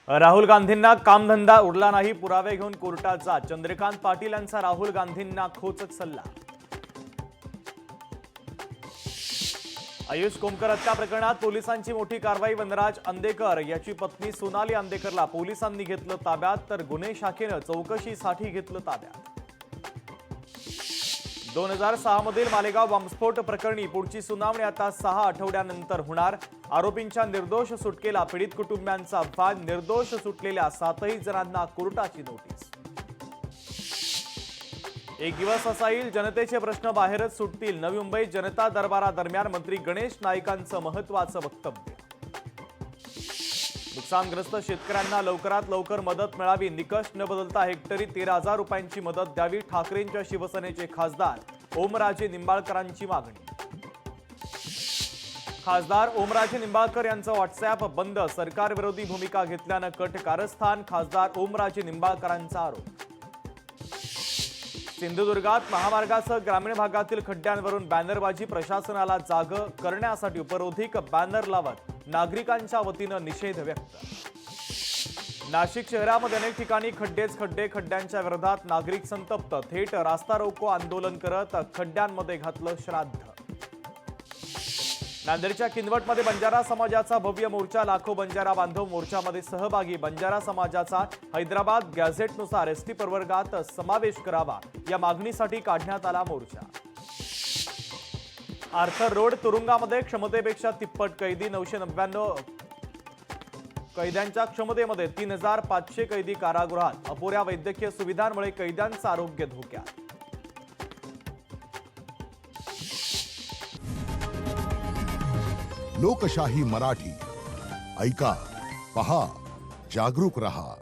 राहुल गांधींना कामधंदा उरला नाही, पुरावे घेऊन कोर्टात जा. चंद्रकांत पाटील यांचा राहुल गांधींना खोचक सल्ला. आयुष कोमकर हत्या प्रकरणात पोलिसांची मोठी कारवाई. वनराज अंदेकर याची पत्नी सोनाली अंदेकरला पोलिसांनी घेतलं ताब्यात, तर गुन्हे शाखेनं चौकशीसाठी घेतलं ताब्यात. 2006 मधील मालेगाव बॉम्बस्फोट प्रकरणी पुढची सुनावणी आता 6 आठवड्यानंतर होणार. आरोपींच्या निर्दोष सुटकेला पीडित कुटुंबियांचा अभिमान. निर्दोष सुटलेल्या 7ही जणांना कोर्टाची नोटीस. एक दिवस असा येईल, जनतेचे प्रश्न बाहेरच सुटतील. नवी मुंबईत जनता दरबारादरम्यान मंत्री गणेश नाईकांचं महत्त्वाचं वक्तव्य. नुकसानग्रस्त शेतकऱ्यांना लवकरात लवकर मदत मिळावी. निकष न बदलता हेक्टरी 13,000 रुपयांची मदत द्यावी. ठाकरेंच्या शिवसेनेचे खासदार ओमराजे निंबाळकरांची मागणी. खासदार ओमराजे निंबाळकर यांचं व्हॉट्सअॅप बंद. सरकारविरोधी भूमिका घेतल्यानं कट कारस्थान. खासदार ओमराजे निंबाळकरांचा आरोप. सिंधुदुर्गात महामार्गासह ग्रामीण भागातील खड्ड्यांवरून बॅनरबाजी. प्रशासनाला जाग करण्यासाठी उपरोधिक बॅनर लावत नागरिकांच्या वतीनं निषेध व्यक्त. नाशिक शहरामध्ये अनेक ठिकाणी खड्डेच खड्डे. खड्ड्यांच्या विरोधात नागरिक संतप्त. थेट रास्ता रोको आंदोलन करत खड्ड्यांमध्ये घातलं श्राद्ध. नांदेडच्या किनवटमध्ये बंजारा समाजाचा भव्य मोर्चा. लाखो बंजारा बांधव मोर्चामध्ये सहभागी. बंजारा समाजाचा हैदराबाद गॅझेटनुसार एसटी प्रवर्गात समावेश करावा या मागणीसाठी काढण्यात आला मोर्चा. आर्थर रोड तुरुंगामध्ये क्षमतेपेक्षा तिप्पट कैदी. 999 कैद्यांच्या क्षमतेमध्ये 3,500 कैदी कारागृहात. अपुऱ्या वैद्यकीय सुविधांमुळे कैद्यांचं आरोग्य धोक्यात. लोकशाही मराठी ऐका, पहा, जागरूक रहा.